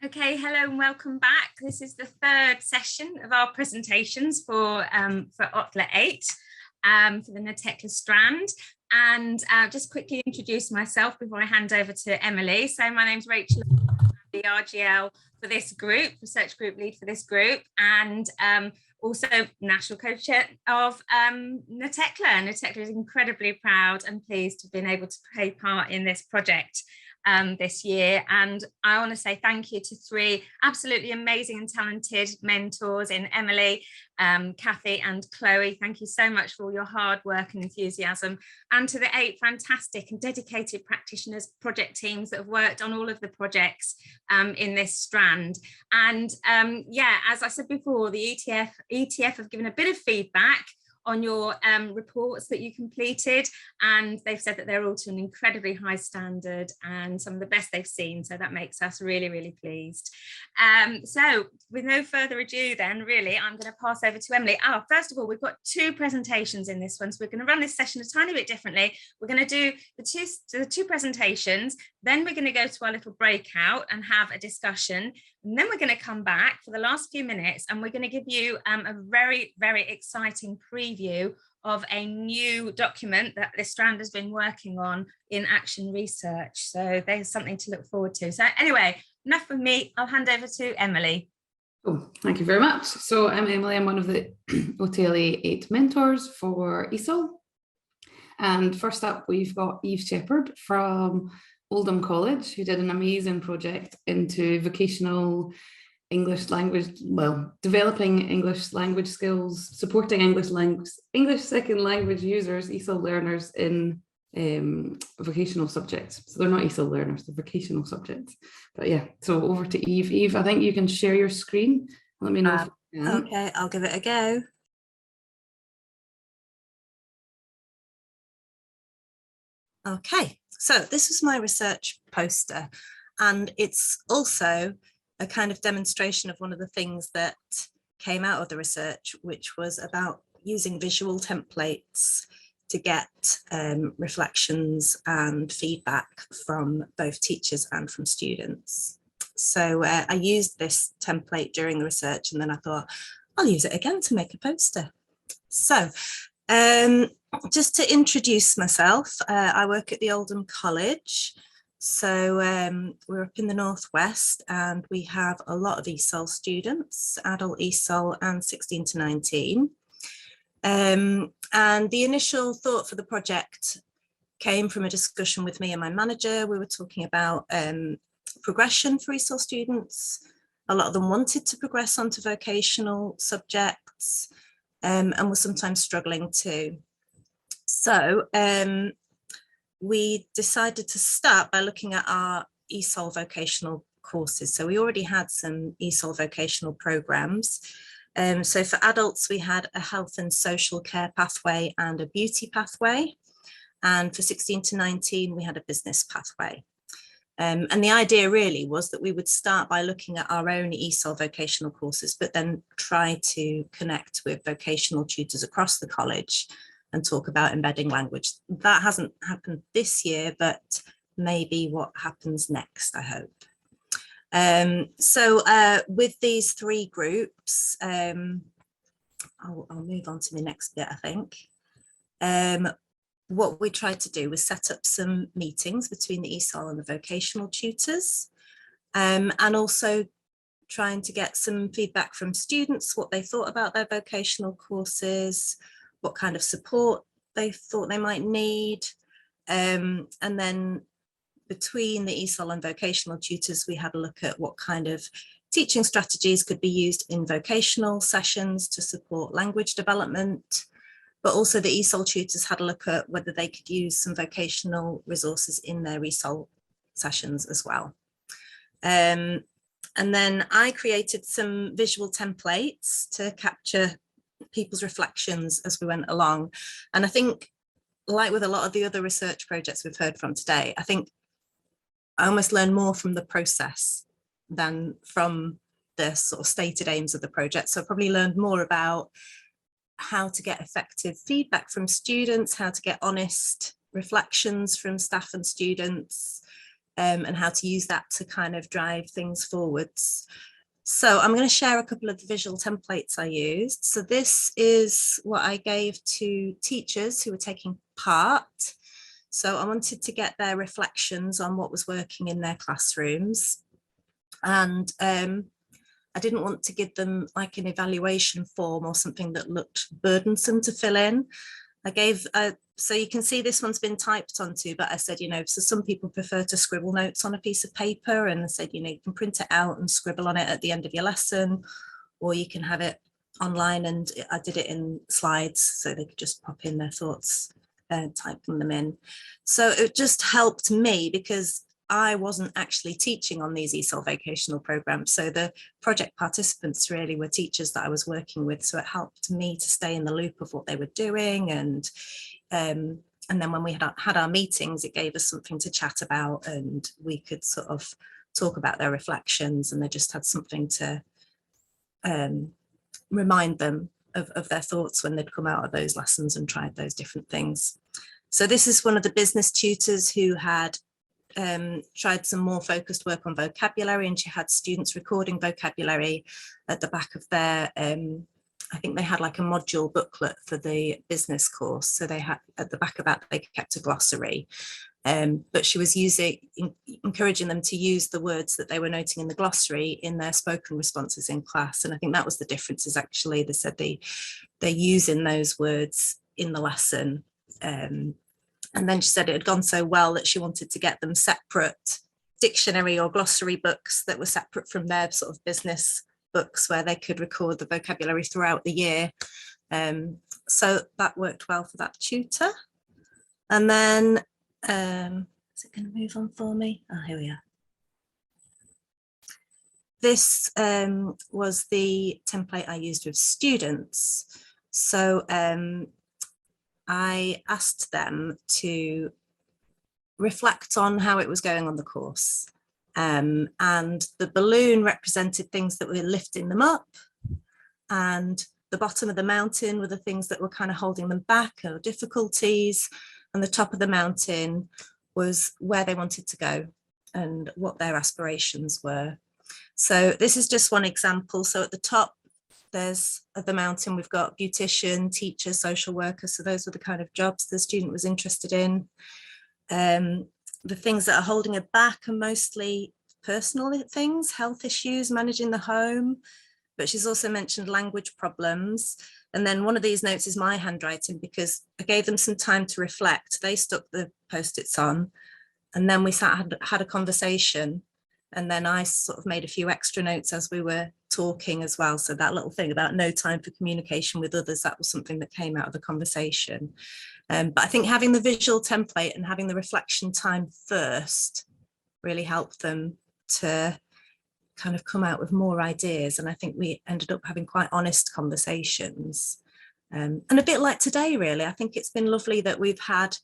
Okay, hello and welcome back. This is the third session of our presentations for OTLA 8 for the NTECLA strand. And just quickly introduce myself before I hand over to Emily. So my name's Rachel, I'm the RGL for this group, research group lead for this group, and also national co-chair of NTECLA. NTECLA is incredibly proud and pleased to have been able to play part in this project this year, and I want to say thank you to three absolutely amazing and talented mentors in Emily, Kathy and Chloe. Thank you so much for all your hard work and enthusiasm, and to the 8 fantastic and dedicated practitioners project teams that have worked on all of the projects in this strand. And yeah, as I said before, the ETF have given a bit of feedback on your reports that you completed, and they've said that they're all to an incredibly high standard and some of the best they've seen, so that makes us really, really pleased. So with no further ado then, really, I'm going to pass over to Emily. First of all, we've got 2 presentations in this one, so we're going to run this session a tiny bit differently. We're going to do the two presentations, then we're going to go to our little breakout and have a discussion, and then we're going to come back for the last few minutes and we're going to give you a very, very exciting preview of a new document that the strand has been working on in action research. So there's something to look forward to. So anyway, enough from me, I'll hand over to Emily. Oh, thank you very much. So I'm Emily, I'm one of the OTLA 8 mentors for ESOL. And first up, we've got Eve Shepherd from Oldham College, who did an amazing project into vocational English language, developing English language skills, supporting English second language users, ESOL learners in vocational subjects. So they're not ESOL learners, they're vocational subjects. But yeah, so over to Eve. Eve, I think you can share your screen. Let me know if you can. Okay, I'll give it a go. Okay, so this is my research poster, and it's also a kind of demonstration of one of the things that came out of the research, which was about using visual templates to get reflections and feedback from both teachers and from students. So I used this template during the research, and then I thought I'll use it again to make a poster. So just to introduce myself, I work at the Oldham College. So we're up in the Northwest, and we have a lot of ESOL students, adult ESOL and 16 to 19. And the initial thought for the project came from a discussion with me and my manager. We were talking about progression for ESOL students. A lot of them wanted to progress onto vocational subjects and were sometimes struggling too. So we decided to start by looking at our ESOL vocational courses. So we already had some ESOL vocational programs. So for adults, we had a health and social care pathway and a beauty pathway. And for 16 to 19, we had a business pathway. And the idea really was that we would start by looking at our own ESOL vocational courses, but then try to connect with vocational tutors across the college and talk about embedding language. That hasn't happened this year, but maybe what happens next, I hope. So with these 3 groups, I'll move on to the next bit, I think. What we tried to do was set up some meetings between the ESOL and the vocational tutors, and also trying to get some feedback from students, what they thought about their vocational courses, what kind of support they thought they might need. And then between the ESOL and vocational tutors, we had a look at what kind of teaching strategies could be used in vocational sessions to support language development. But also the ESOL tutors had a look at whether they could use some vocational resources in their ESOL sessions as well. And then I created some visual templates to capture people's reflections as we went along. And I think, like with a lot of the other research projects we've heard from today, I think I almost learned more from the process than from the sort of stated aims of the project. So I probably learned more about how to get effective feedback from students, how to get honest reflections from staff and students, and how to use that to kind of drive things forwards. So I'm going to share a couple of the visual templates I used. So this is what I gave to teachers who were taking part. So I wanted to get their reflections on what was working in their classrooms. And I didn't want to give them like an evaluation form or something that looked burdensome to fill in. I gave, so you can see this one's been typed onto, but I said, you know, so some people prefer to scribble notes on a piece of paper, and I said, you know, you can print it out and scribble on it at the end of your lesson, or you can have it online, and I did it in slides so they could just pop in their thoughts, typing them in. So it just helped me because I wasn't actually teaching on these ESOL vocational programs. So the project participants really were teachers that I was working with. So it helped me to stay in the loop of what they were doing. And then when we had our meetings, it gave us something to chat about, and we could sort of talk about their reflections, and they just had something to remind them of their thoughts when they'd come out of those lessons and tried those different things. So this is one of the business tutors who had tried some more focused work on vocabulary, and she had students recording vocabulary at the back of their, I think they had like a module booklet for the business course. So they had at the back of that, they kept a glossary, but she was encouraging them to use the words that they were noting in the glossary in their spoken responses in class. And I think that was the difference, is actually they said they're using those words in the lesson. And then she said it had gone so well that she wanted to get them separate dictionary or glossary books that were separate from their sort of business books, where they could record the vocabulary throughout the year. So that worked well for that tutor. And then, is it going to move on for me? Oh, here we are. This was the template I used with students. So I asked them to reflect on how it was going on the course. And the balloon represented things that were lifting them up, and the bottom of the mountain were the things that were kind of holding them back or difficulties, and the top of the mountain was where they wanted to go and what their aspirations were. So this is just one example. So at the top, there's at the mountain, we've got beautician, teacher, social worker. So those were the kind of jobs the student was interested in. The things that are holding her back are mostly personal things, health issues, managing the home, but she's also mentioned language problems. And then one of these notes is my handwriting, because I gave them some time to reflect. They stuck the post-its on, and then we had a conversation. And then I sort of made a few extra notes as we were talking as well. So that little thing about no time for communication with others, that was something that came out of the conversation. But I think having the visual template and having the reflection time first really helped them to kind of come out with more ideas. And I think we ended up having quite honest conversations. And a bit like today, really, I think it's been lovely that we've had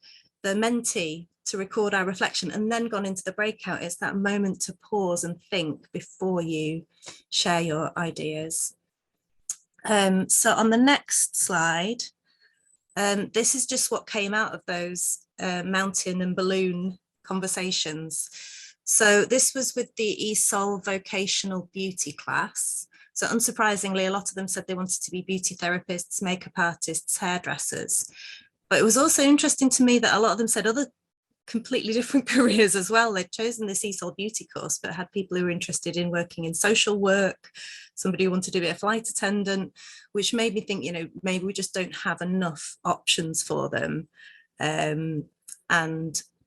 the mentee to record our reflection and then gone into the breakout. It's that moment to pause and think before you share your ideas. So on the next slide, this is just what came out of those mountain and balloon conversations. So this was with the ESOL vocational beauty class. So unsurprisingly, a lot of them said they wanted to be beauty therapists, makeup artists, hairdressers. But it was also interesting to me that a lot of them said other completely different careers as well. They'd chosen this ESOL beauty course, but had people who were interested in working in social work, somebody who wanted to be a flight attendant, which made me think, you know, maybe we just don't have enough options for them. And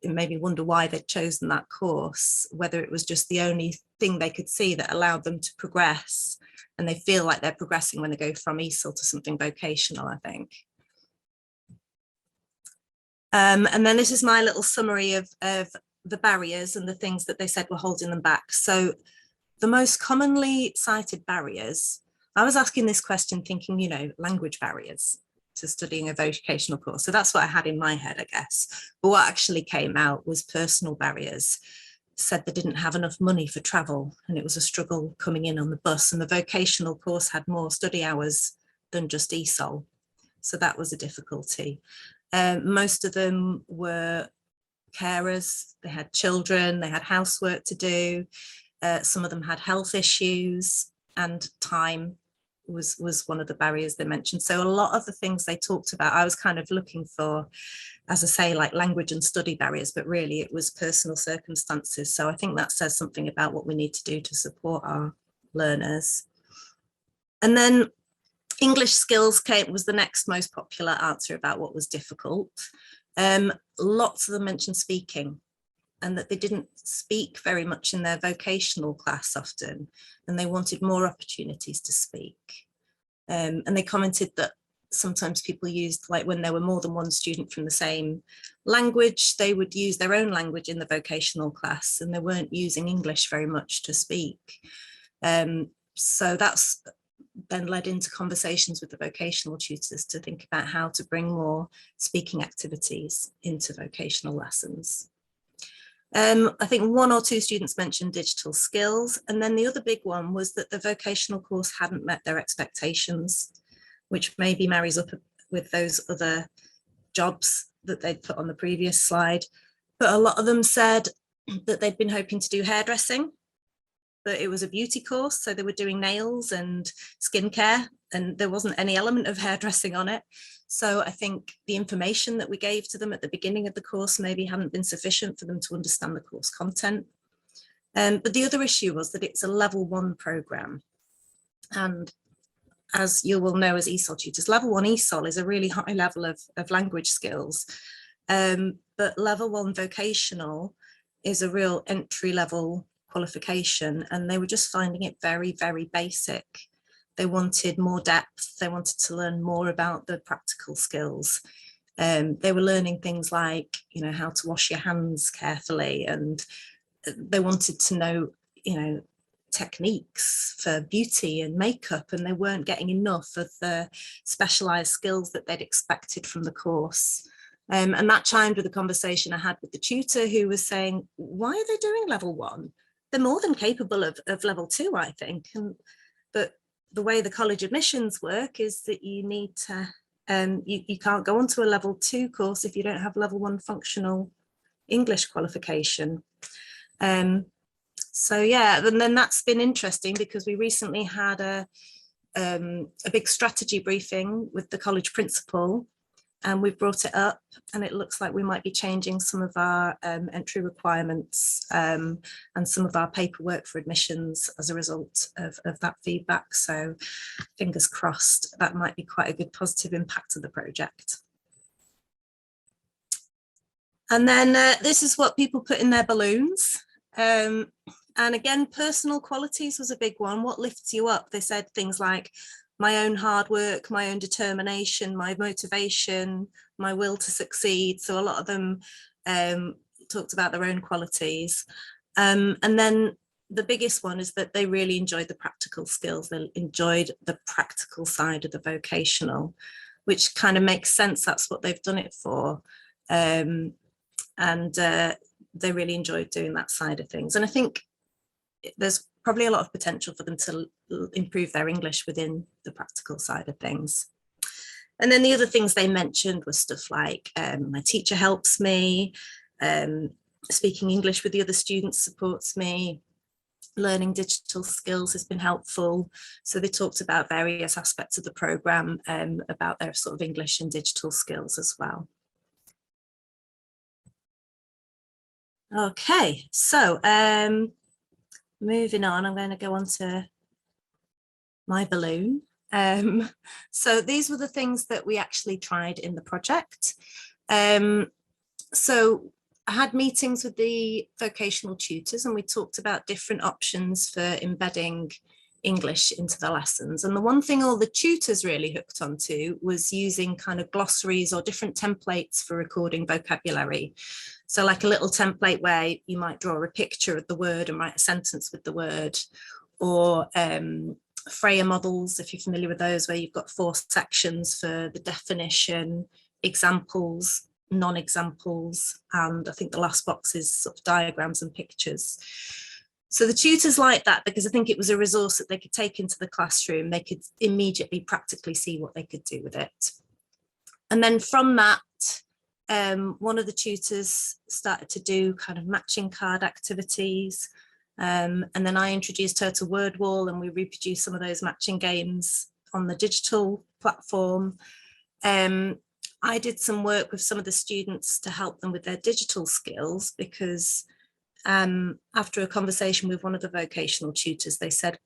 it made me wonder why they'd chosen that course, whether it was just the only thing they could see that allowed them to progress, and they feel like they're progressing when they go from ESOL to something vocational, I think. And then this is my little summary of the barriers and the things that they said were holding them back. So the most commonly cited barriers, I was asking this question thinking, you know, language barriers to studying a vocational course. So that's what I had in my head, I guess. But what actually came out was personal barriers. Said they didn't have enough money for travel, and it was a struggle coming in on the bus, and the vocational course had more study hours than just ESOL. So that was a difficulty. Most of them were carers, they had children, they had housework to do. Some of them had health issues, and time was one of the barriers they mentioned. So a lot of the things they talked about, I was kind of looking for, as I say, like language and study barriers, but really it was personal circumstances. So I think that says something about what we need to do to support our learners. And then English skills was the next most popular answer about what was difficult. Lots of them mentioned speaking, and that they didn't speak very much in their vocational class often, and they wanted more opportunities to speak. And they commented that sometimes people used, like when there were more than one student from the same language, they would use their own language in the vocational class, and they weren't using English very much to speak. So that's then led into conversations with the vocational tutors to think about how to bring more speaking activities into vocational lessons. I think 1 or 2 students mentioned digital skills, and then the other big one was that the vocational course hadn't met their expectations, which maybe marries up with those other jobs that they'd put on the previous slide. But a lot of them said that they'd been hoping to do hairdressing, but it was a beauty course, so they were doing nails and skincare, and there wasn't any element of hairdressing on it. So I think the information that we gave to them at the beginning of the course maybe hadn't been sufficient for them to understand the course content. But the other issue was that it's a level 1 programme. And as you will know as ESOL tutors, level 1 ESOL is a really high level of language skills. But level 1 vocational is a real entry level qualification, and they were just finding it very, very basic. They wanted more depth. They wanted to learn more about the practical skills. They were learning things like, how to wash your hands carefully, and they wanted to know, techniques for beauty and makeup, and they weren't getting enough of the specialised skills that they'd expected from the course. And that chimed with the conversation I had with the tutor, who was saying, why are they doing level 1? They're more than capable of level 2, I think. But the way the college admissions work is that you need to, you can't go onto a level 2 course if you don't have level 1 functional English qualification. So yeah, and then that's been interesting because we recently had a big strategy briefing with the college principal, and we've brought it up, and it looks like we might be changing some of our entry requirements and some of our paperwork for admissions as a result of that feedback. So fingers crossed, that might be quite a good positive impact of the project. And then this is what people put in their balloons. And again, personal qualities was a big one. What lifts you up? They said things like my own hard work, my own determination, my motivation, my will to succeed. So a lot of them talked about their own qualities. And then the biggest one is that they really enjoyed the practical skills. They enjoyed the practical side of the vocational, which kind of makes sense. That's what they've done it for. And they really enjoyed doing that side of things. And I think there's probably a lot of potential for them to improve their English within the practical side of things. And then the other things they mentioned was stuff like my teacher helps me, speaking English with the other students supports me, learning digital skills has been helpful. So they talked about various aspects of the programme, about their sort of English and digital skills as well. Okay, so moving on, I'm going to go on to my balloon. So these were the things that we actually tried in the project. So I had meetings with the vocational tutors, and we talked about different options for embedding English into the lessons. And the one thing all the tutors really hooked onto was using kind of glossaries or different templates for recording vocabulary. So like a little template where you might draw a picture of the word and write a sentence with the word, or Freya models, if you're familiar with those, where you've got 4 sections for the definition, examples, non-examples, and I think the last box is sort of diagrams and pictures. So the tutors liked that because I think it was a resource that they could take into the classroom. They could immediately practically see what they could do with it. And then from that, one of the tutors started to do kind of matching card activities. And then I introduced her to Word Wall, and we reproduced some of those matching games on the digital platform. I did some work with some of the students to help them with their digital skills, because after a conversation with one of the vocational tutors, they said,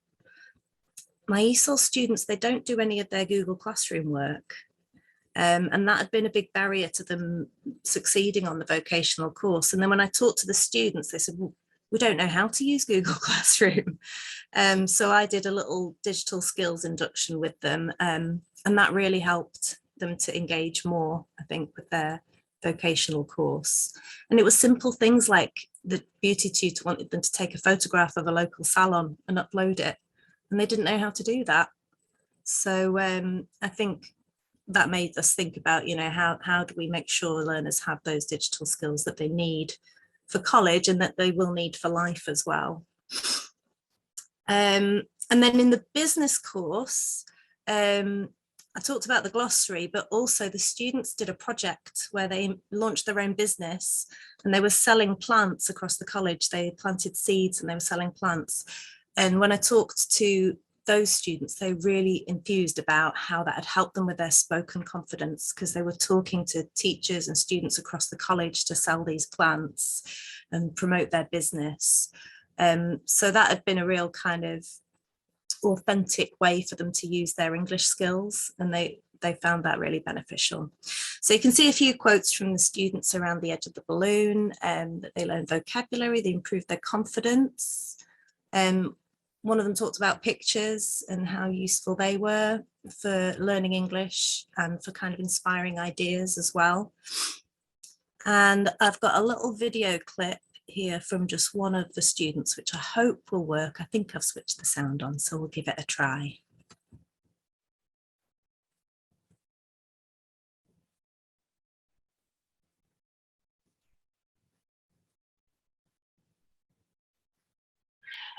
my ESOL students, they don't do any of their Google Classroom work. And that had been a big barrier to them succeeding on the vocational course. And then when I talked to the students, they said, well, we don't know how to use Google Classroom. So I did a little digital skills induction with them, and that really helped them to engage more, I think, with their vocational course. And it was simple things like the beauty tutor wanted them to take a photograph of a local salon and upload it, and they didn't know how to do that. So I think that made us think about, you know, how do we make sure learners have those digital skills that they need for college and that they will need for life as well. And then in the business course, I talked about the glossary, but also the students did a project where they launched their own business, and they were selling plants across the college. They planted seeds and they were selling plants. And when I talked to those students, they really enthused about how that had helped them with their spoken confidence, because they were talking to teachers and students across the college to sell these plants and promote their business. So that had been a real kind of authentic way for them to use their English skills, and they found that really beneficial. So you can see a few quotes from the students around the edge of the balloon, that they learned vocabulary, they improved their confidence. One of them talked about pictures and how useful they were for learning English and for kind of inspiring ideas as well. And I've got a little video clip here from just one of the students, which I hope will work. I think I've switched the sound on, so we'll give it a try.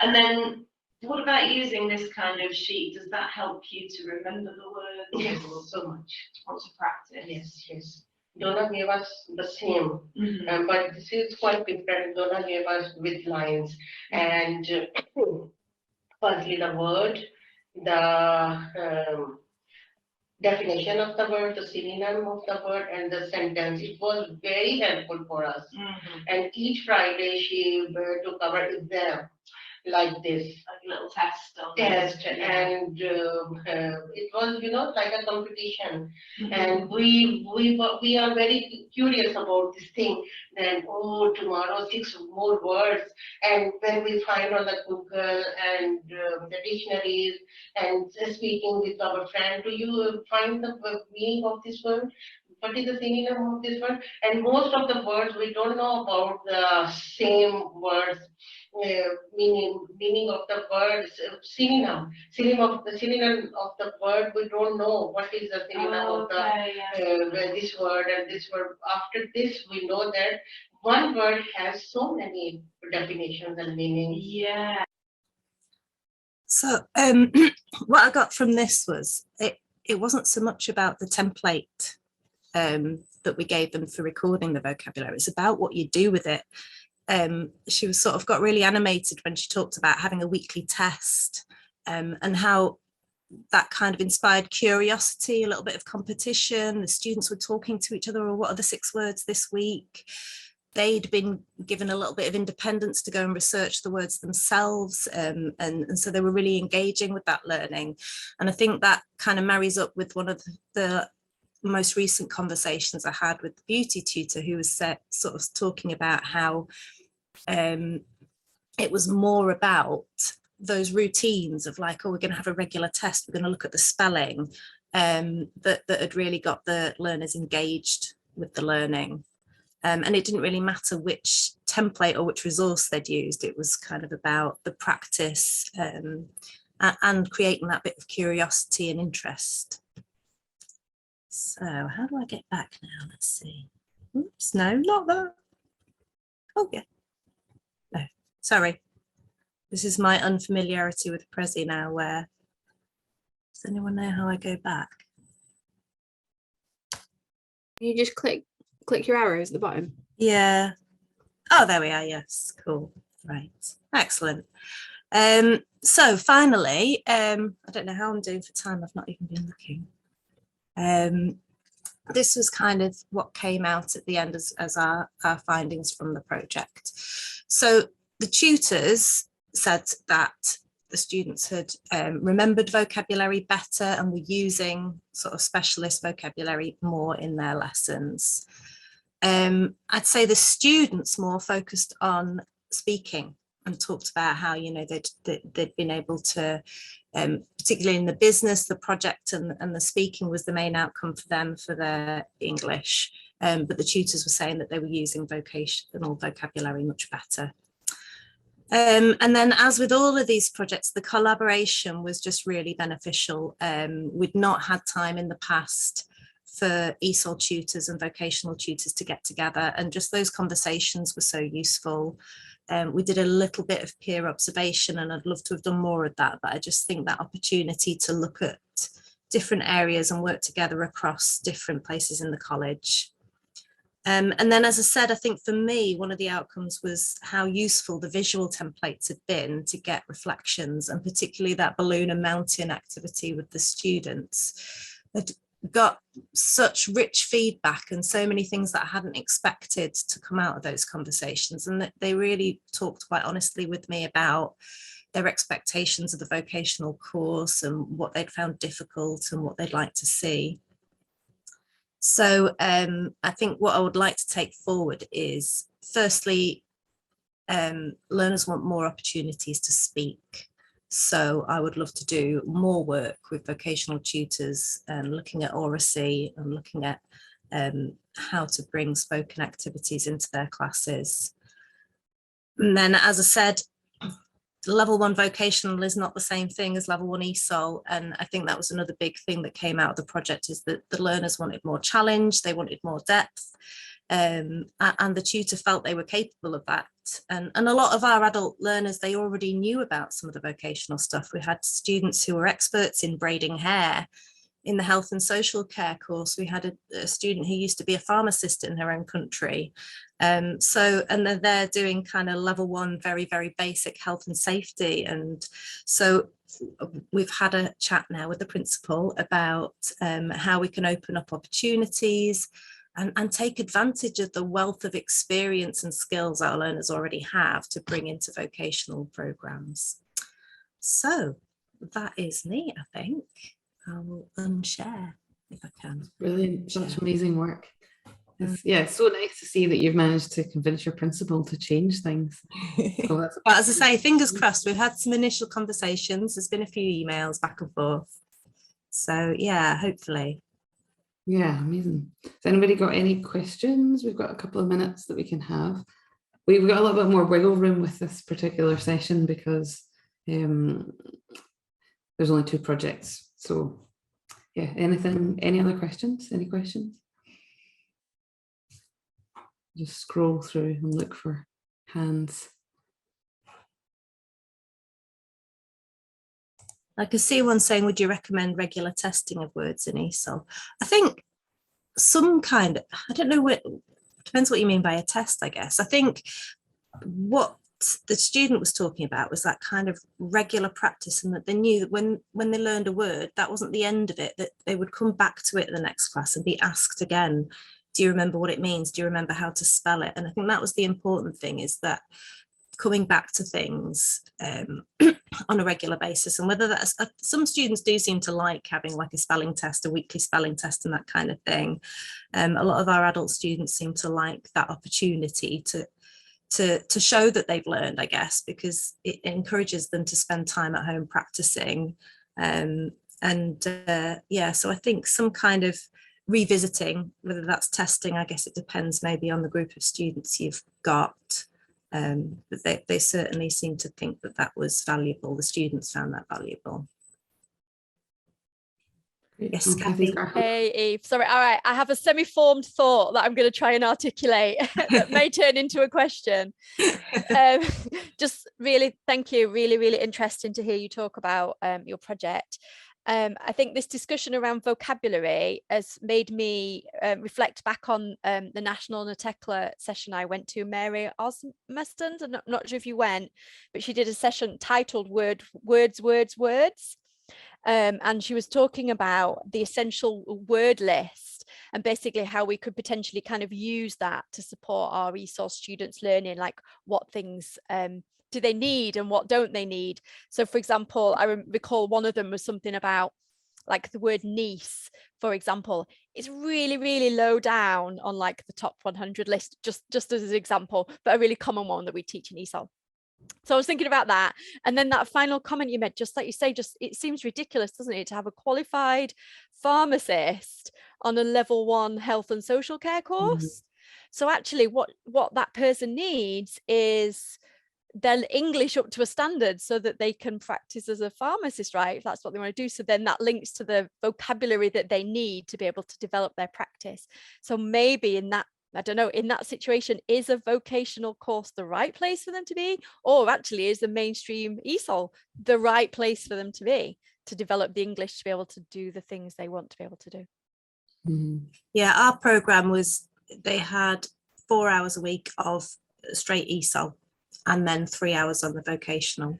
And then what about using this kind of sheet? Does that help you to remember the words? Yes, so much. Or to practice? Yes, yes. Donna gave us the same, but this is quite different. Donna gave us with lines, and firstly the word, the definition of the word, the synonym of the word, and the sentence. It was very helpful for us. And each Friday she took our exam like this, like a little test on test, this. and it was, you know, like a competition. And we are very curious about this thing. Then, oh, tomorrow 6 more words, and when we find on the Google and the dictionaries and speaking with our friend, do you find the meaning of this word? What is the synonym of this word? And most of the words we don't know about the same words. Meaning of the word, synonym of the word, we don't know what is the synonym of the this word and this word. After this, we know that one word has so many definitions and meanings. Yeah. So what I got from this was it wasn't so much about the template that we gave them for recording the vocabulary. It's about what you do with it. She was sort of got really animated when she talked about having a weekly test, and how that kind of inspired curiosity, a little bit of competition. The students were talking to each other, or what are the 6 words this week? They'd been given a little bit of independence to go and research the words themselves, and so they were really engaging with that learning. And I think that kind of marries up with one of the most recent conversations I had with the beauty tutor, who was sort of talking about how it was more about those routines of like, oh, we're going to have a regular test, we're going to look at the spelling, that had really got the learners engaged with the learning. And it didn't really matter which template or which resource they'd used. It was kind of about the practice and creating that bit of curiosity and interest. So how do I get back now? Let's see. Oops, no, not that. Oh, yeah. No, sorry. This is my unfamiliarity with Prezi now, where, does anyone know how I go back? You just click click your arrows at the bottom. Yeah. Oh, there we are. Yes. Cool. Right. Excellent. So finally, I don't know how I'm doing for time. I've not even been looking. This was kind of what came out at the end as our findings from the project. So the tutors said that the students had remembered vocabulary better and were using sort of specialist vocabulary more in their lessons. I'd say the students more focused on speaking and talked about how, you know, they'd been able to, particularly in the business, the project and the speaking was the main outcome for them for their English. But the tutors were saying that they were using vocational vocabulary much better. And then, as with all of these projects, the collaboration was just really beneficial. We'd not had time in the past for ESOL tutors and vocational tutors to get together, and just those conversations were so useful. We did a little bit of peer observation, and I'd love to have done more of that, but I just think that opportunity to look at different areas and work together across different places in the college. And then, as I said, I think for me, one of the outcomes was how useful the visual templates had been to get reflections, and particularly that balloon and mountain activity with the students. I'd got such rich feedback and so many things that I hadn't expected to come out of those conversations, and that they really talked quite honestly with me about their expectations of the vocational course and what they'd found difficult and what they'd like to see. So I think what I would like to take forward is, firstly, learners want more opportunities to speak. So I would love to do more work with vocational tutors and looking at oracy and looking at how to bring spoken activities into their classes. And then, as I said, level 1 vocational is not the same thing as level 1 ESOL, and I think that was another big thing that came out of the project, is that the learners wanted more challenge, they wanted more depth, and the tutor felt they were capable of that. And a lot of our adult learners, they already knew about some of the vocational stuff. We had students who were experts in braiding hair. In the health and social care course, we had a student who used to be a pharmacist in her own country. And they're doing kind of level 1, very, very basic health and safety. And so we've had a chat now with the principal about how we can open up opportunities and take advantage of the wealth of experience and skills our learners already have to bring into vocational programs. So that is me, I think. I will unshare if I can. Brilliant, such amazing work. It's so nice to see that you've managed to convince your principal to change things. So but as I say, fingers crossed, we've had some initial conversations, there's been a few emails back and forth. So yeah, hopefully. Yeah, amazing. Has anybody got any questions? We've got a couple of minutes that we can have. We've got a little bit more wiggle room with this particular session because there's only 2 projects. So yeah, any other questions? Any questions? Just scroll through and look for hands. I can see one saying, would you recommend regular testing of words in ESOL? I think some kind of, I don't know what, depends what you mean by a test, I guess. I think what the student was talking about was that kind of regular practice, and that they knew that when they learned a word, that wasn't the end of it, that they would come back to it in the next class and be asked again, do you remember what it means? Do you remember how to spell it? And I think that was the important thing, is that coming back to things on a regular basis. And whether that's, some students do seem to like having like a spelling test, a weekly spelling test and that kind of thing. A lot of our adult students seem to like that opportunity to show that they've learned, I guess, because it encourages them to spend time at home practicing. So I think some kind of revisiting, whether that's testing, I guess it depends maybe on the group of students you've got. But they certainly seem to think that that was valuable. The students found that valuable. Yes, Kathy. Hey, Eve. Sorry. All right. I have a semi-formed thought that I'm going to try and articulate that may turn into a question. Just really, thank you. Really, really interesting to hear you talk about your project. I think this discussion around vocabulary has made me reflect back on the National NATECLA session I went to. Mary Osmaston, I'm not sure if you went, but she did a session titled Words. And she was talking about the essential word list and basically how we could potentially kind of use that to support our ESOL students learning, like what things do they need and what don't they need. So for example, I recall one of them was something about like the word niece, for example. It's really low down on like the top 100 list, just as an example, but a really common one that we teach in ESOL. So I was thinking about that. And then that final comment you made, just like you say, just it seems ridiculous, doesn't it, to have a qualified pharmacist on a level 1 health and social care course. So actually what that person needs is then English up to a standard so that they can practice as a pharmacist, right? If that's what they want to do. So then that links to the vocabulary that they need to be able to develop their practice. So maybe in that, I don't know, in that situation, is a vocational course the right place for them to be? Or actually is the mainstream ESOL the right place for them to be, to develop the English to be able to do the things they want to be able to do? Yeah, our program was, they had 4 hours a week of straight ESOL and then 3 hours on the vocational.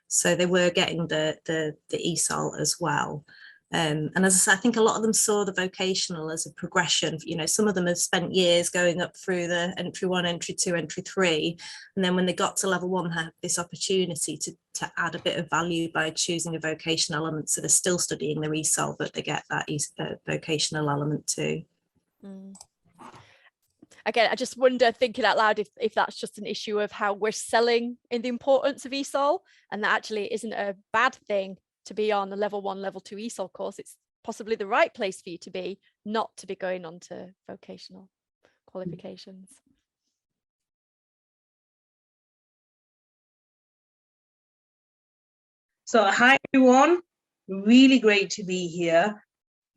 So they were getting the ESOL as well. And as I said, I think a lot of them saw the vocational as a progression. You know, some of them have spent years going up through the entry 1, entry 2, entry 3. And then when they got to level 1, had this opportunity to add a bit of value by choosing a vocational element. So they're still studying their ESOL, but they get that vocational element too. Again, I just wonder, thinking out loud, if that's just an issue of how we're selling in the importance of ESOL, and that actually isn't a bad thing to be on the level 1, level 2 ESOL course. It's possibly the right place for you to be, not to be going on to vocational qualifications. So hi everyone, really great to be here.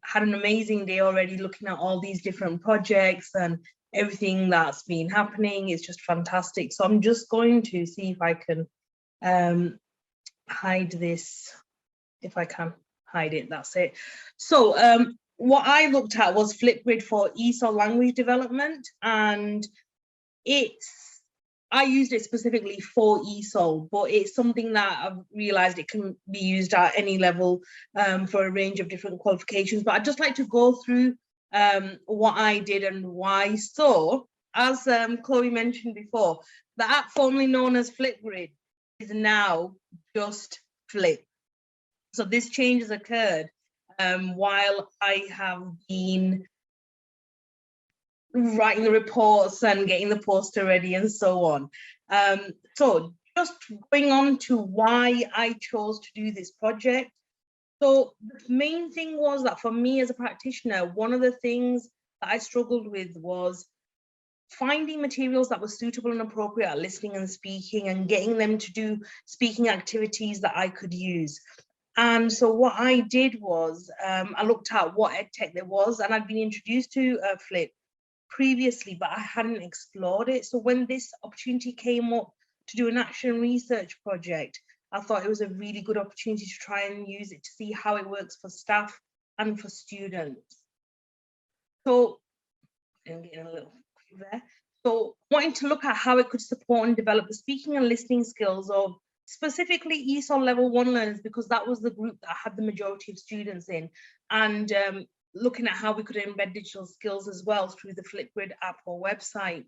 Had an amazing day already looking at all these different projects and everything that's been happening. It's just fantastic. So I'm just going to see if I can hide this. If I can hide it, that's it. So what I looked at was Flipgrid for ESOL language development, and I used it specifically for ESOL, but it's something that I've realized it can be used at any level for a range of different qualifications. But I'd just like to go through what I did and why. So as Chloe mentioned before, the app formerly known as Flipgrid is now just Flip. So this change has occurred while I have been writing the reports and getting the poster ready and so on. So just going on to why I chose to do this project. So the main thing was that for me as a practitioner, one of the things that I struggled with was finding materials that were suitable and appropriate at listening and speaking, and getting them to do speaking activities that I could use. And so what I did was I looked at what EdTech there was, and I'd been introduced to Flip previously, but I hadn't explored it. So when this opportunity came up to do an action research project, I thought it was a really good opportunity to try and use it to see how it works for staff and for students. So I'm getting a little there. So wanting to look at how it could support and develop the speaking and listening skills of specifically ESOL level 1 learners, because that was the group that had the majority of students in, and looking at how we could embed digital skills as well through the Flipgrid app or website.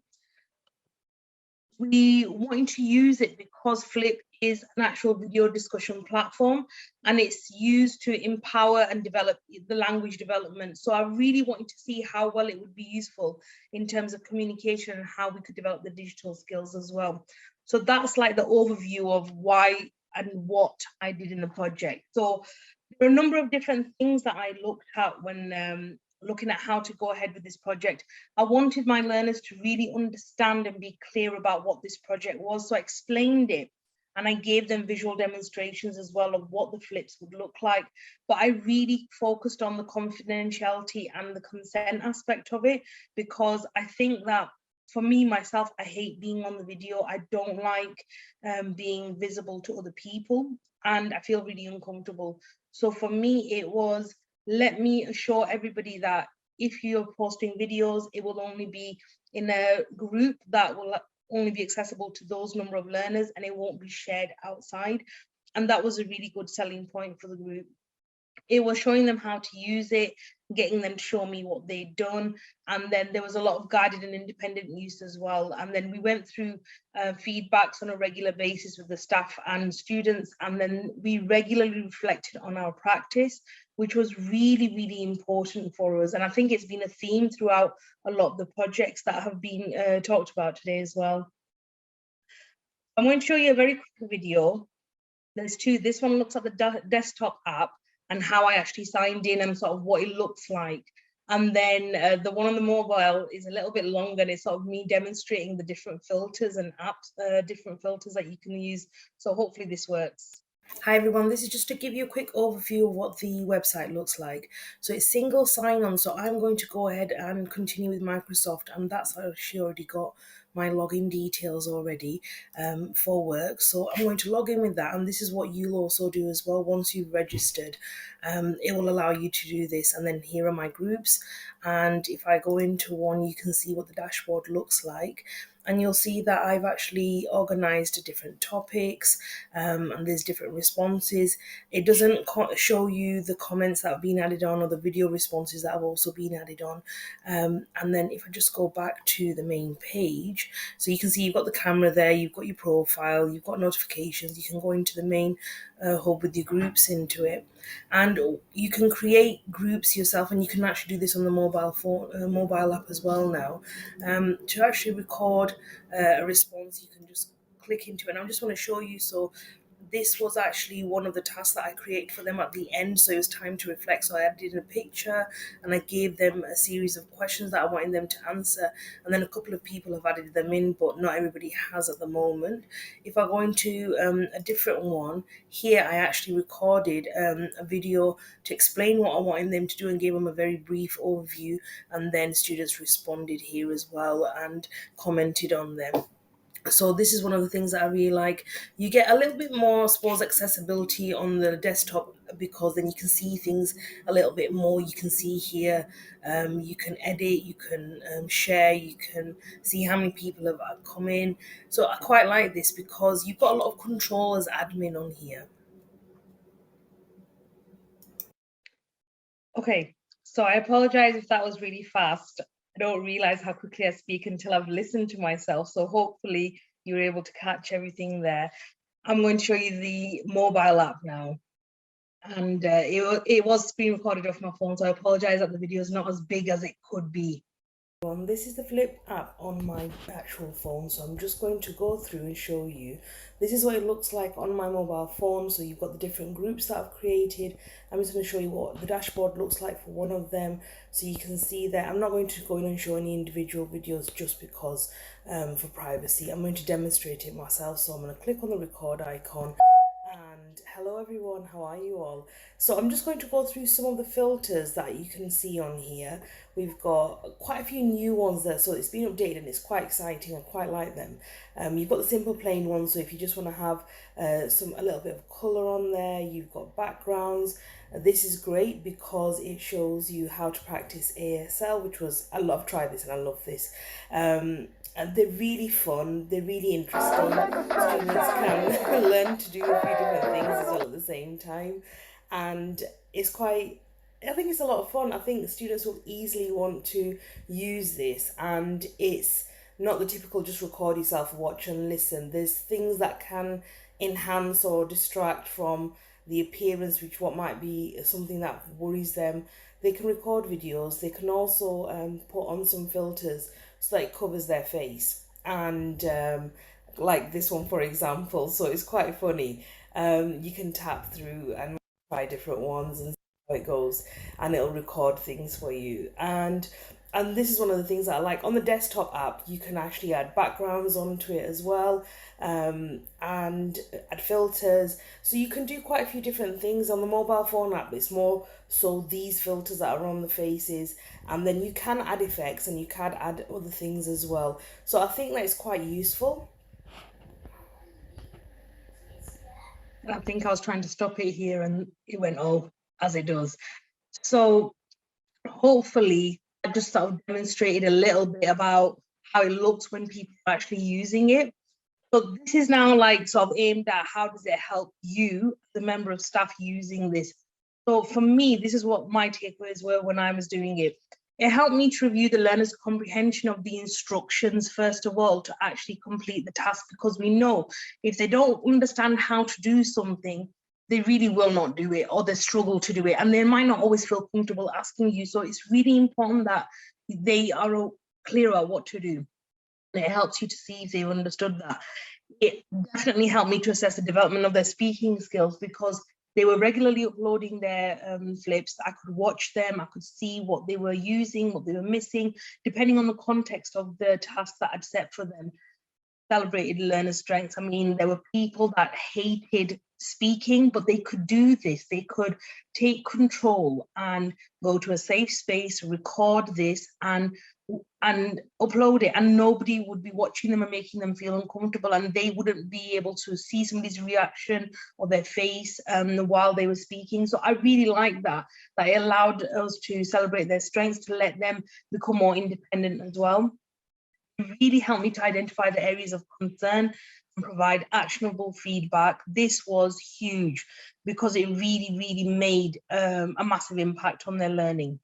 We wanted to use it because Flip is an actual video discussion platform, and it's used to empower and develop the language development. So I really wanted to see how well it would be useful in terms of communication and how we could develop the digital skills as well. So that's like the overview of why and what I did in the project. So there are a number of different things that I looked at when looking at how to go ahead with this project. I wanted my learners to really understand and be clear about what this project was. So I explained it, and I gave them visual demonstrations as well of what the flips would look like. But I really focused on the confidentiality and the consent aspect of it, because I think that for me, myself, I hate being on the video. I don't like being visible to other people, and I feel really uncomfortable. So for me, it was, let me assure everybody that if you're posting videos, it will only be in a group that will only be accessible to those number of learners, and it won't be shared outside. And that was a really good selling point for the group. It was showing them how to use it, getting them to show me what they'd done. And then there was a lot of guided and independent use as well. And then we went through feedbacks on a regular basis with the staff and students. And then we regularly reflected on our practice, which was really, really important for us. And I think it's been a theme throughout a lot of the projects that have been talked about today as well. I'm going to show you a very quick video. There's two. This one looks at the desktop app and how I actually signed in and sort of what it looks like. And then the one on the mobile is a little bit longer, and it's sort of me demonstrating the different filters and apps, different filters that you can use. So hopefully this works. Hi everyone, this is just to give you a quick overview of what the website looks like. So it's single sign-on, so I'm going to go ahead and continue with Microsoft, and that's actually already got my login details already for work. So I'm going to log in with that, and this is what you'll also do as well. Once you've registered, it will allow you to do this. And then here are my groups, and if I go into one, you can see what the dashboard looks like. And you'll see that I've actually organised different topics, and there's different responses. It doesn't show you the comments that have been added on or the video responses that have also been added on. And then if I just go back to the main page, so you can see you've got the camera there, you've got your profile, you've got notifications, you can go into the main hub with your groups into it. And you can create groups yourself, and you can actually do this on the mobile phone, mobile app as well now. To actually record a response, you can just click into it. And I just want to show you, so this was actually one of the tasks that I created for them at the end. So it was time to reflect. So I added in a picture and I gave them a series of questions that I wanted them to answer. And then a couple of people have added them in, but not everybody has at the moment. If I go into a different one, here I actually recorded a video to explain what I wanted them to do and gave them a very brief overview. And then students responded here as well and commented on them. So this is one of the things that I really like. You get a little bit more, I suppose, accessibility on the desktop, because then you can see things a little bit more. You can see here, you can edit, you can share, you can see how many people have come in. So I quite like this because you've got a lot of control as admin on here. Okay, so I apologize if that was really fast. I don't realize how quickly I speak until I've listened to myself. So hopefully you're able to catch everything there. I'm going to show you the mobile app now. And it was screen recorded off my phone, so I apologize that the video is not as big as it could be. This is the Flip app on my actual phone, so I'm just going to go through and show you. This is what it looks like on my mobile phone. So you've got the different groups that I've created. I'm just going to show you what the dashboard looks like for one of them, so you can see that. I'm not going to go in and show any individual videos just because for privacy. I'm going to demonstrate it myself, so I'm going to click on the record icon. And hello everyone, how are you all? So I'm just going to go through some of the filters that you can see on here. We've got quite a few new ones there, so it's been updated and it's quite exciting. I quite like them. You've got the simple plain ones, so if you just want to have a little bit of colour on there. You've got backgrounds. This is great because it shows you how to practice ESOL, which was, I've tried this and I love this. And they're really fun, they're really interesting. Students can learn to do a few different things as well at the same time. And it's quite, I think it's a lot of fun. I think students will easily want to use this, and it's not the typical just record yourself, watch and listen. There's things that can enhance or distract from the appearance, which what might be something that worries them. They can record videos. They can also put on some filters so that it covers their face, and like this one for example, so it's quite funny. You can tap through and try different ones and see how it goes, and it'll record things for you. And this is one of the things that I like. On the desktop app, you can actually add backgrounds onto it as well, and add filters. So you can do quite a few different things. On the mobile phone app, it's more so these filters that are on the faces, and then you can add effects and you can add other things as well. So I think that is quite useful. I think I was trying to stop it here and it went, oh, as it does. So hopefully I just sort of demonstrated a little bit about how it looks when people are actually using it. But this is now like sort of aimed at how does it help you, the member of staff, using this. So for me, this is what my takeaways were when I was doing it. It helped me to review the learner's comprehension of the instructions, first of all, to actually complete the task, because we know if they don't understand how to do something, they really will not do it, or they struggle to do it, and they might not always feel comfortable asking you. So it's really important that they are clear about what to do. And it helps you to see if they've understood that. It definitely helped me to assess the development of their speaking skills, because they were regularly uploading their flips. I could watch them, I could see what they were using, what they were missing, depending on the context of the task that I'd set for them. Celebrated learner strengths. I mean, there were people that hated speaking, but they could do this. They could take control and go to a safe space, record this and upload it, and nobody would be watching them and making them feel uncomfortable, and they wouldn't be able to see somebody's reaction or their face while they were speaking. So I really like that it allowed us to celebrate their strengths, to let them become more independent as well. It really helped me to identify the areas of concern and provide actionable feedback. This was huge because it really made a massive impact on their learning.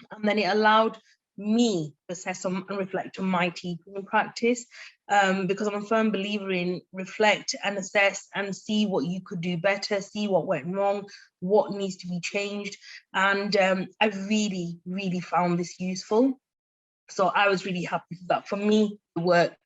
And then it allowed me to assess and reflect on my teaching practice, because I'm a firm believer in reflect and assess and see what you could do better, see what went wrong, what needs to be changed. And I really found this useful. So I was really happy with that. For me, it worked.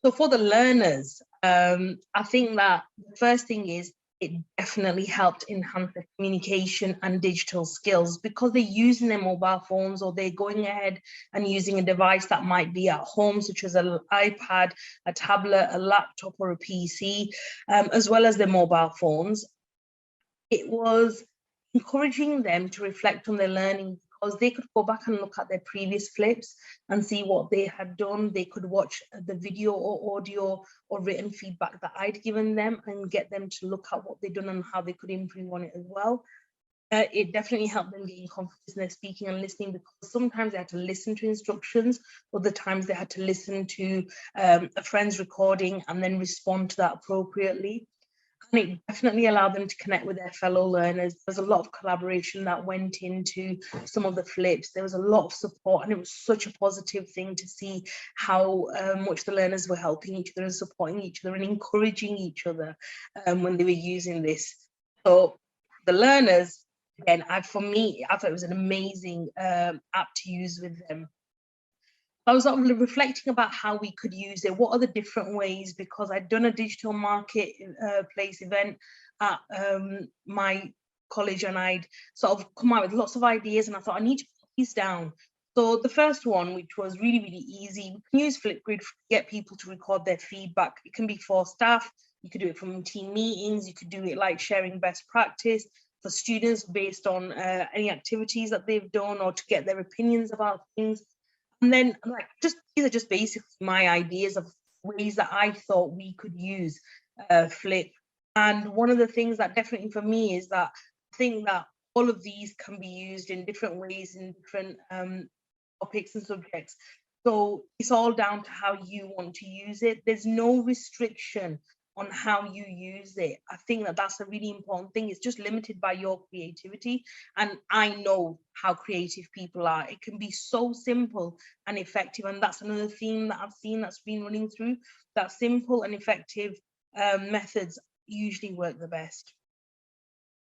So for the learners, I think that the first thing is it definitely helped enhance their communication and digital skills, because they're using their mobile phones, or they're going ahead and using a device that might be at home, such as an iPad, a tablet, a laptop, or a PC, as well as their mobile phones. It was encouraging them to reflect on their learning, because they could go back and look at their previous flips and see what they had done. They could watch the video or audio or written feedback that I'd given them and get them to look at what they'd done and how they could improve on it as well. It definitely helped them gain confidence in their speaking and listening, because sometimes they had to listen to instructions, other times they had to listen to a friend's recording and then respond to that appropriately. And it definitely allowed them to connect with their fellow learners. There's a lot of collaboration that went into some of the flips. There was a lot of support, and it was such a positive thing to see how much the learners were helping each other and supporting each other and encouraging each other when they were using this. So the learners, again, for me, I thought it was an amazing app to use with them. I was reflecting about how we could use it. What are the different ways? Because I'd done a digital marketplace event at my college, and I'd sort of come out with lots of ideas, and I thought I need to put these down. So the first one, which was really easy, we can use Flipgrid to get people to record their feedback. It can be for staff. You could do it from team meetings. You could do it like sharing best practice for students based on any activities that they've done, or to get their opinions about things. And then these are just basically my ideas of ways that I thought we could use Flip. And one of the things that definitely for me is that I think that all of these can be used in different ways in different topics and subjects. So it's all down to how you want to use it. There's no restriction on how you use it. I think that that's a really important thing. It's just limited by your creativity. And I know how creative people are. It can be so simple and effective. And that's another theme that I've seen that's been running through, that simple and effective methods usually work the best.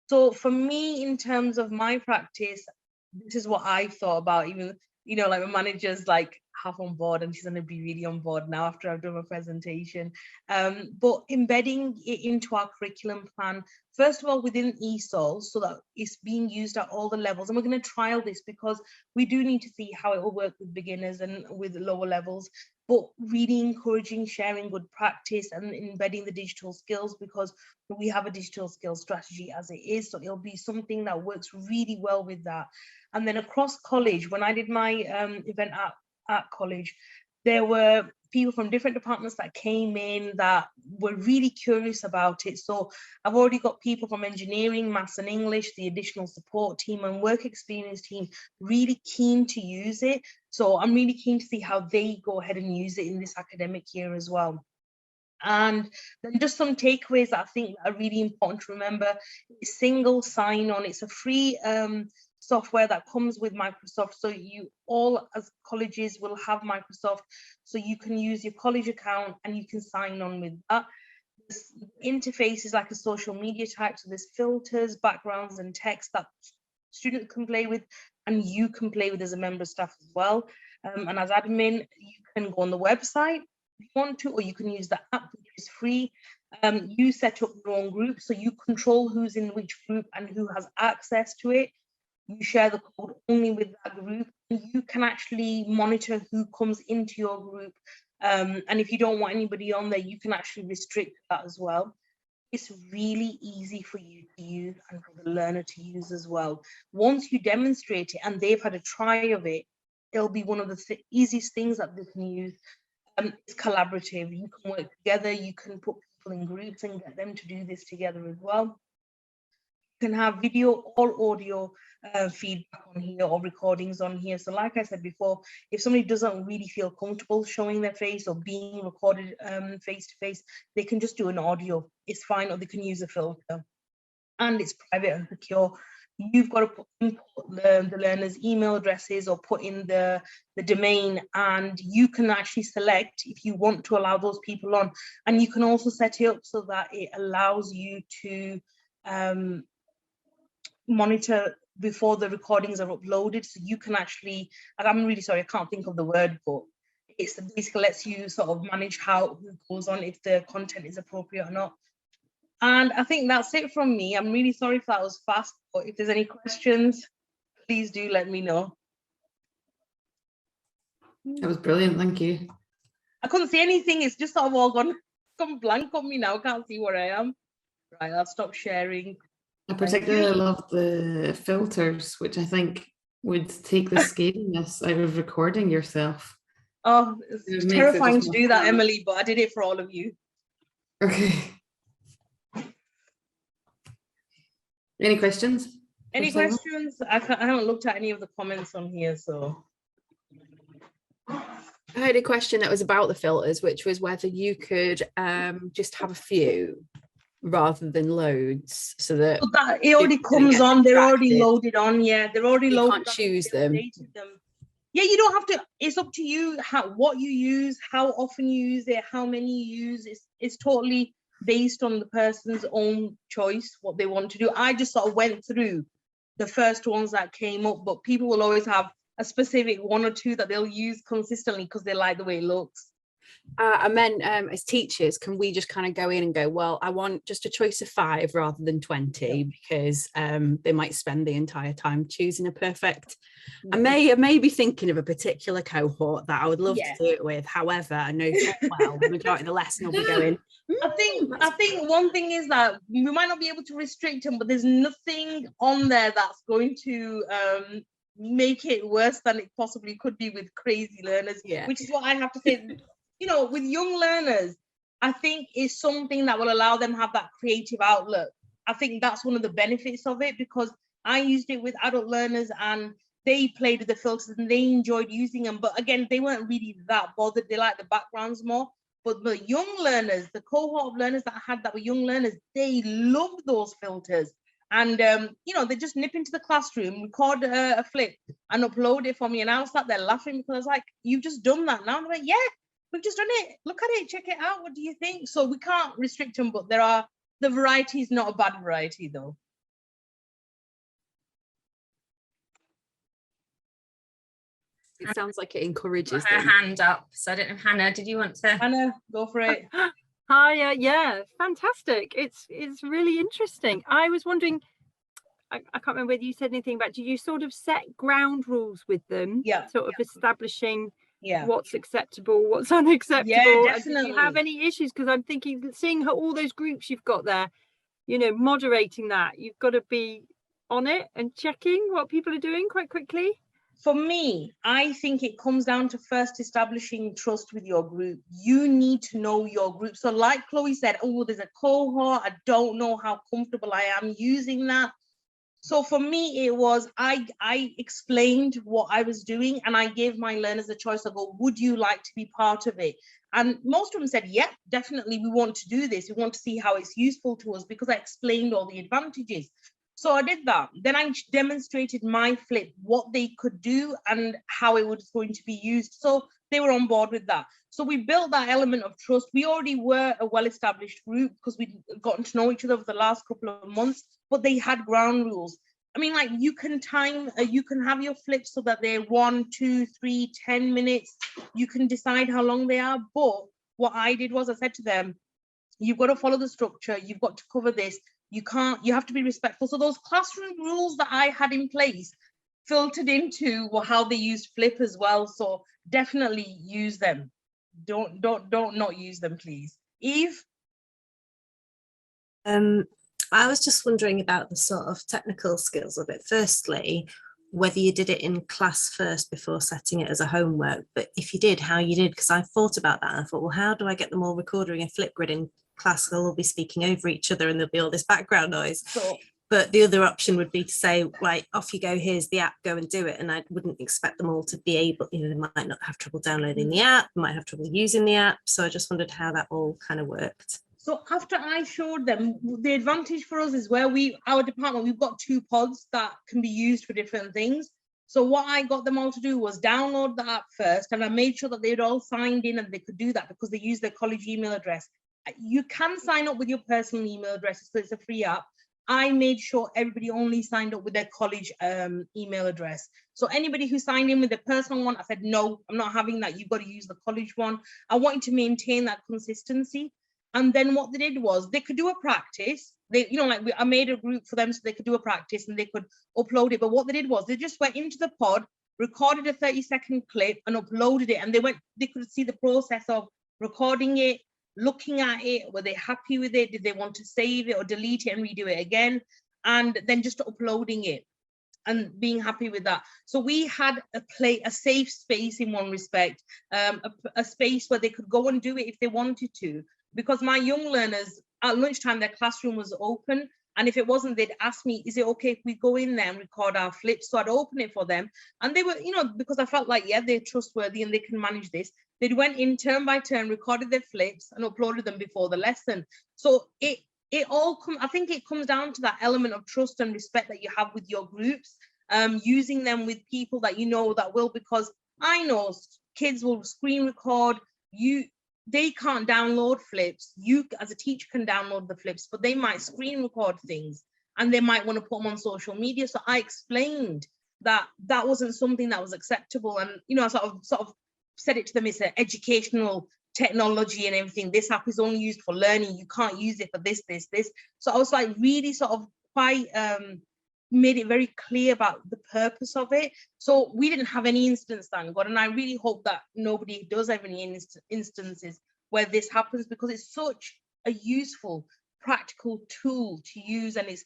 So for me, in terms of my practice, this is what I thought about. Even, you know, like my manager's like half on board, and she's going to be really on board now after I've done my presentation. But embedding it into our curriculum plan, first of all, within ESOL, so that it's being used at all the levels. And we're going to trial this because we do need to see how it will work with beginners and with lower levels, but really encouraging sharing good practice and embedding the digital skills, because we have a digital skills strategy as it is. So it'll be something that works really well with that. And then across college, when I did my event at college, there were people from different departments that came in that were really curious about it. So I've already got people from engineering, maths and English, the additional support team and work experience team really keen to use it. So I'm really keen to see how they go ahead and use it in this academic year as well. And then just some takeaways that I think are really important to remember. Single sign-on. It's a free software that comes with Microsoft. So you all as colleges will have Microsoft. So you can use your college account and you can sign on with that. This interface is like a social media type. So there's filters, backgrounds and text that students can play with and you can play with as a member of staff as well. And as admin, you can go on the website if you want to, or you can use the app, which is free. You set up your own group, so you control who's in which group and who has access to it. You share the code only with that group, and you can actually monitor who comes into your group. And if you don't want anybody on there, you can actually restrict that as well. It's really easy for you to use and for the learner to use as well. Once you demonstrate it and they've had a try of it, it'll be one of the easiest things that they can use. It's collaborative. You can work together. You can put people in groups and get them to do this together as well. You can have video or audio feedback on here or recordings on here. So like I said before, if somebody doesn't really feel comfortable showing their face or being recorded face to face, they can just do an audio. It's fine, or they can use a filter. And it's private and secure. You've got to input the learners' email addresses or put in the domain, and you can actually select if you want to allow those people on. And you can also set it up so that it allows you to monitor before the recordings are uploaded. So you can actually, and I'm really sorry, I can't think of the word, but it's basically lets you sort of manage who goes on, if the content is appropriate or not. And I think that's it from me. I'm really sorry if that was fast, but if there's any questions, please do let me know. That was brilliant, thank you. I couldn't see anything, it's just sort of all gone blank on me now. I can't see where I am. Right, I'll stop sharing. I particularly love the filters, which I think would take the scariness out of recording yourself. Oh, it's terrifying to do that, Emily, but I did it for all of you. Okay. Any questions? Any questions? I haven't looked at any of the comments on here, so. I had a question that was about the filters, which was whether you could just have a few rather than loads, so that it already comes on. They're already loaded on. Yeah, they're already loaded. You can't choose them. Yeah, you don't have to. It's up to you what you use, how often you use it, how many you use. It's totally based on the person's own choice, what they want to do. I just sort of went through the first ones that came up, but people will always have a specific one or two that they'll use consistently because they like the way it looks. And then as teachers, can we just kind of go in and go, well, I want just a choice of 5 rather than 20, because they might spend the entire time choosing a perfect. I may be thinking of a particular cohort that I would love to do it with. However, I know well the majority of the lesson will be going. I think one thing is that we might not be able to restrict them, but there's nothing on there that's going to make it worse than it possibly could be with crazy learners, which is what I have to say. You know, with young learners, I think it's something that will allow them to have that creative outlook. I think that's one of the benefits of it, because I used it with adult learners and they played with the filters and they enjoyed using them. But again, they weren't really that bothered. They liked the backgrounds more. But the young learners, the cohort of learners that I had that were young learners, they loved those filters. And, you know, they just nip into the classroom, record a flip and upload it for me. And I was sat there laughing because I was like, you've just done that now. And I'm like, yeah. We've just done it. Look at it. Check it out. What do you think? So we can't restrict them, but the variety is not a bad variety, though. It sounds like it encourages her them. hand up. So I don't know, Hannah, did you want to? Hannah, go for it. Hi, yeah, fantastic. It's really interesting. I was wondering, I can't remember whether you said anything about, do you sort of set ground rules with them? Yeah. Sort of establishing yeah, what's acceptable, what's unacceptable. Yeah, definitely. Do you have any issues? Because I'm thinking, seeing all those groups you've got there, you know, moderating that, you've got to be on it and checking what people are doing quite quickly. for me, I think it comes down to first establishing trust with your group. You need to know your group. So like Chloe said, oh, there's a cohort, I don't know how comfortable I am using that. So for me, it was, I explained what I was doing and I gave my learners a choice. I go, would you like to be part of it? And most of them said, yeah, definitely, we want to do this. We want to see how it's useful to us, because I explained all the advantages. So I did that. Then I demonstrated my flip, what they could do and how it was going to be used. So they were on board with that. So we built that element of trust. We already were a well-established group because we'd gotten to know each other over the last couple of months, but they had ground rules. I mean, like, you can time, you can have your flips so that they're 1, 2, 3, 10 minutes. You can decide how long they are. But what I did was I said to them, you've got to follow the structure. You've got to cover this. You have to be respectful. So those classroom rules that I had in place filtered into how they used flip as well. So definitely use them. Don't not use them, please. Eve? I was just wondering about the sort of technical skills of it. Firstly, whether you did it in class first before setting it as a homework, but if you did, how you did, because I thought about that and I thought, well, how do I get them all recording a Flipgrid in class? They'll all be speaking over each other and there'll be all this background noise. So, but the other option would be to say, right, off you go, here's the app, go and do it. And I wouldn't expect them all to be able, you know, they might not have trouble downloading the app, might have trouble using the app. So I just wondered how that all kind of worked. So after I showed them, the advantage for us is where our department, we've got 2 pods that can be used for different things. So what I got them all to do was download the app first, and I made sure that they'd all signed in and they could do that because they use their college email address. You can sign up with your personal email address, so it's a free app. I made sure everybody only signed up with their college email address. So anybody who signed in with their personal one, I said, no, I'm not having that. You've got to use the college one. I wanted to maintain that consistency. And then what they did was they could do a practice. They, you know, like I made a group for them so they could do a practice and they could upload it. But what they did was they just went into the pod, recorded a 30-second clip and uploaded it. And they could see the process of recording it, looking at it. Were they happy with it? Did they want to save it or delete it and redo it again? And then just uploading it and being happy with that. So we had a safe space in one respect, a space where they could go and do it if they wanted to. Because my young learners, at lunchtime, their classroom was open. And if it wasn't, they'd ask me, is it okay if we go in there and record our flips? So I'd open it for them. And they were, you know, because I felt like, yeah, they're trustworthy and they can manage this. They went in turn by turn, recorded their flips and uploaded them before the lesson. So I think it comes down to that element of trust and respect that you have with your groups, using them with people that you know that will, because I know kids will screen record, they can't download flips. You as a teacher can download the flips, but they might screen record things and they might want to put them on social media. So I explained that that wasn't something that was acceptable. And, you know, I sort of said it to them, it's an educational technology and everything. This app is only used for learning. You can't use it for this. So I was like really sort of quite, made it very clear about the purpose of it. So we didn't have any incidents, thank God, and I really hope that nobody does have any instances where this happens, because it's such a useful, practical tool to use, and it's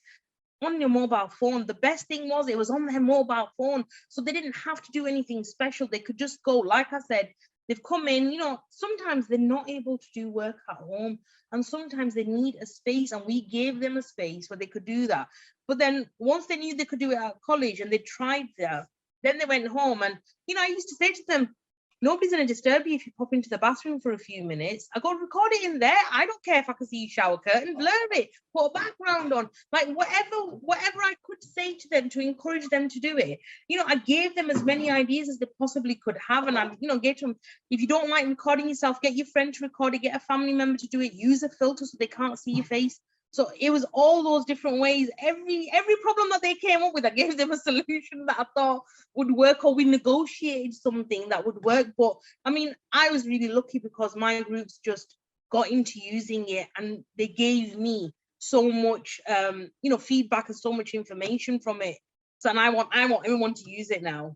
on your mobile phone. The best thing was it was on their mobile phone, so they didn't have to do anything special. They could just go, like I said, they've come in, you know, sometimes they're not able to do work at home and sometimes they need a space, and we gave them a space where they could do that. But then once they knew they could do it at college and they tried that, then they went home. And, you know, I used to say to them, nobody's going to disturb you if you pop into the bathroom for a few minutes. I go, record it in there. I don't care if I can see you shower curtain, blur it, put a background on, like whatever I could say to them to encourage them to do it. You know, I gave them as many ideas as they possibly could have. And I, you know, get them, if you don't like recording yourself, get your friend to record it, get a family member to do it, use a filter so they can't see your face. So it was all those different ways. Every problem that they came up with, I gave them a solution that I thought would work, or we negotiated something that would work. But I mean, I was really lucky because my groups just got into using it and they gave me so much, you know, feedback and so much information from it. So, and I want everyone to use it now.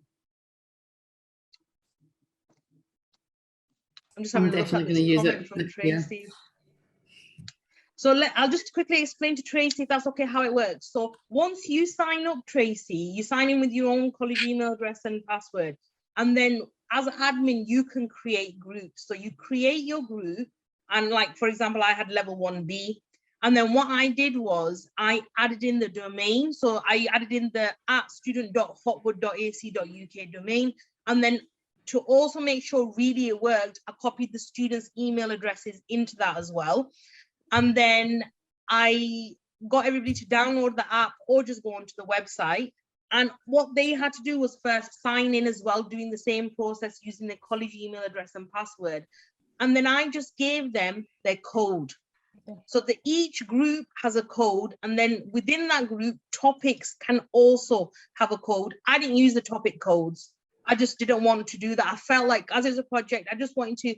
I'm just having a look at this comment from Tracy. So I'll just quickly explain to Tracy, if that's okay, how it works. So once you sign up, Tracy, you sign in with your own college email address and password. And then as an admin, you can create groups. So you create your group. And like, for example, I had level 1B. And then what I did was I added in the domain. So I added in the @student.hopwood.ac.uk domain. And then to also make sure really it worked, I copied the students' email addresses into that as well. And then I got everybody to download the app or just go onto the website. And what they had to do was first sign in as well, doing the same process using their college email address and password. And then I just gave them their code. So that each group has a code, and then within that group, topics can also have a code. I didn't use the topic codes. I just didn't want to do that. I felt like as it's a project, I just wanted to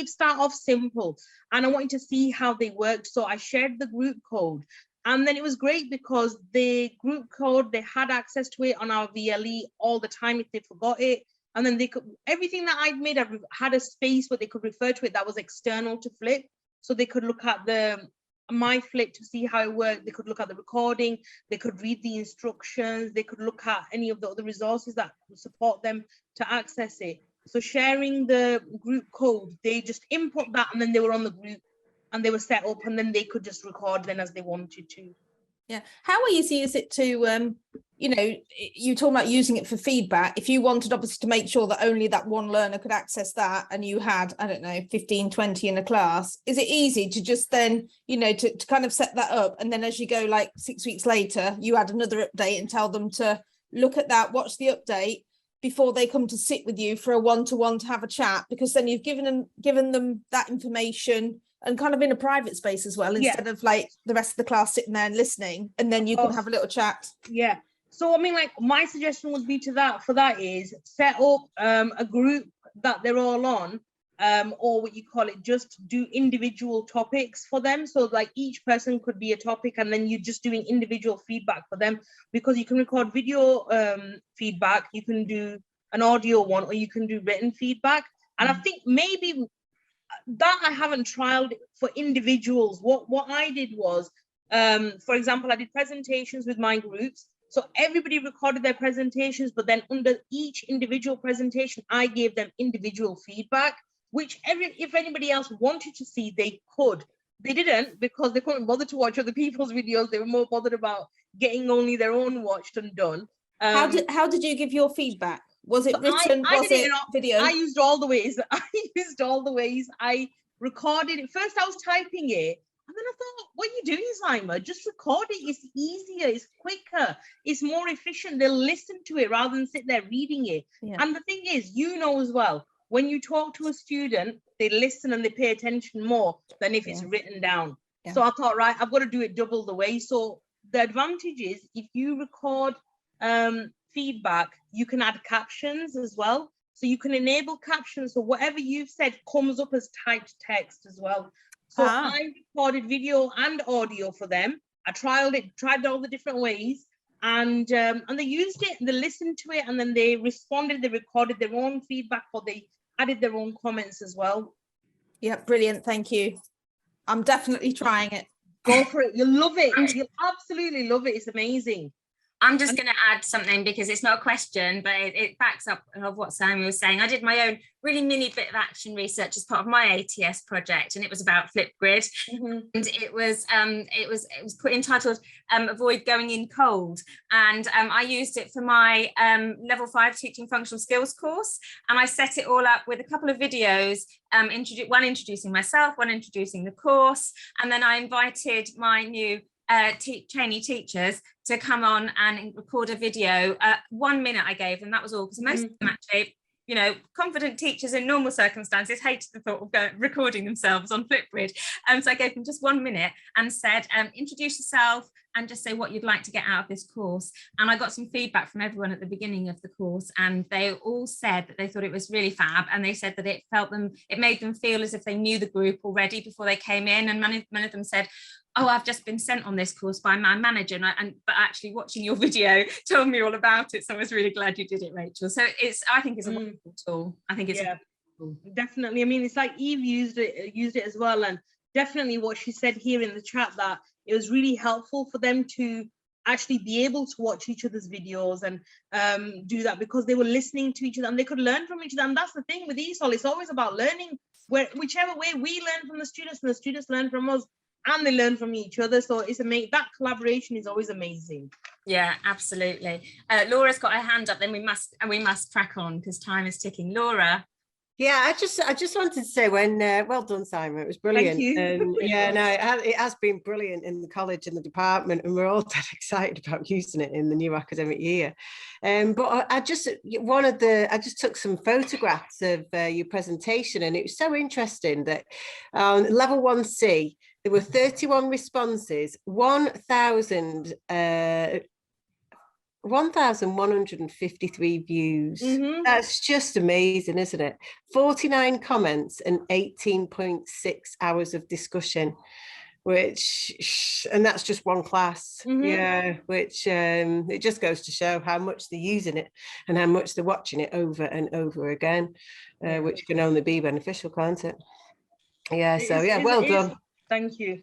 start off simple, and I wanted to see how they worked. So I shared the group code, and then it was great because the group code, they had access to it on our VLE all the time if they forgot it. And then they could, everything that I'd made, I had a space where they could refer to it that was external to Flip. So they could look at my Flip to see how it worked. They could look at the recording. They could read the instructions. They could look at any of the other resources that would support them to access it. So sharing the group code, they just input that, and then they were on the group and they were set up, and then they could just record then as they wanted to. Yeah. How easy is it to, you know, you talking about using it for feedback. If you wanted obviously to make sure that only that one learner could access that, and you had, I don't know, 15, 20 in a class, is it easy to just then, you know, to kind of set that up? And then as you go like 6 weeks later, you add another update and tell them to look at that, watch the update before they come to sit with you for a one-to-one to have a chat, because then you've given them that information and kind of in a private space as well, instead of like the rest of the class sitting there and listening, and then you can have a little chat. Yeah. So I mean, like, my suggestion would be for that is set up a group that they're all on, or what you call it, just do individual topics for them. So like each person could be a topic, and then you're just doing individual feedback for them, because you can record video feedback, you can do an audio one, or you can do written feedback. And I think maybe that I haven't trialed for individuals. What I did was, for example, I did presentations with my groups. So everybody recorded their presentations, but then under each individual presentation, I gave them individual feedback, which if anybody else wanted to see, they could. They didn't, because they couldn't bother to watch other people's videos. They were more bothered about getting only their own watched and done. How did you give your feedback? Was it written? Was it video? I used all the ways. I recorded it. First, I was typing it. And then I thought, what are you doing, Zima? Just record it. It's easier. It's quicker. It's more efficient. They'll listen to it rather than sit there reading it. Yeah. And the thing is, you know as well, when you talk to a student, they listen and they pay attention more than if it's written down. Yeah. So I thought, right, I've got to do it double the way. So the advantage is, if you record feedback, you can add captions as well. So you can enable captions. So whatever you've said comes up as typed text as well. So I recorded video and audio for them. I tried all the different ways, and they used it, they listened to it, and then they responded, they recorded their own feedback, or they added their own comments as well. Yeah, brilliant. Thank you. I'm definitely trying it. Go for it. You'll love it. You'll absolutely love it. It's amazing. I'm just going to add something, because it's not a question, but it backs up of what Simon was saying. I did my own really mini bit of action research as part of my ATS project, and it was about Flipgrid. Mm-hmm. And it was entitled "Avoid Going In Cold," and I used it for my level 5 teaching functional skills course, and I set it all up with a couple of videos, one introducing myself, one introducing the course, and then I invited my new trainee teachers to come on and record a video. 1 minute I gave them, that was all, because most of them actually, you know, confident teachers in normal circumstances hated the thought of recording themselves on Flipgrid. So I gave them just 1 minute and said, introduce yourself and just say what you'd like to get out of this course. And I got some feedback from everyone at the beginning of the course, and they all said that they thought it was really fab, and they said that it made them feel as if they knew the group already before they came in. And many of them said, oh, I've just been sent on this course by my manager, but actually watching your video told me all about it. So I was really glad you did it, Rachel. So I think it's a wonderful tool. I think it's definitely. I mean, it's like Eve used it as well, and definitely what she said here in the chat, that it was really helpful for them to actually be able to watch each other's videos and do that, because they were listening to each other and they could learn from each other. And that's the thing with ESOL, it's always about learning, whichever way we learn from the students and the students learn from us, and they learn from each other. So it's amazing. That collaboration is always amazing. Yeah, absolutely. Laura's got her hand up, then we must crack on because time is ticking. Laura. Yeah, I just wanted to say, well done, Simon, it was brilliant. Thank you. And yeah, no, it has been brilliant in the college and the department, and we're all dead excited about using it in the new academic year. But I just took some photographs of your presentation, and it was so interesting that level 1C, there were 31 responses, 1,153 views. Mm-hmm. That's just amazing, isn't it? 49 comments and 18.6 hours of discussion, and that's just one class. Mm-hmm. Yeah, which it just goes to show how much they're using it and how much they're watching it over and over again, which can only be beneficial, can't it? Yeah, so yeah, well done. Thank you.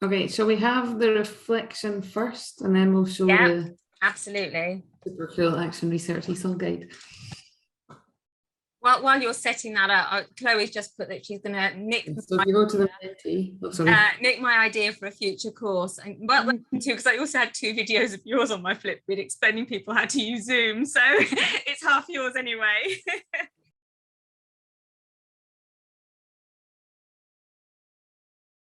Okay, so we have the reflection first, and then we'll show the absolutely super cool action research ESOL guide. Well, while you're setting that up, Chloe's just put that she's going to nick. So if you go to the nick my idea for a future course, and because I also had 2 videos of yours on my Flipgrid explaining people how to use Zoom, so it's half yours anyway.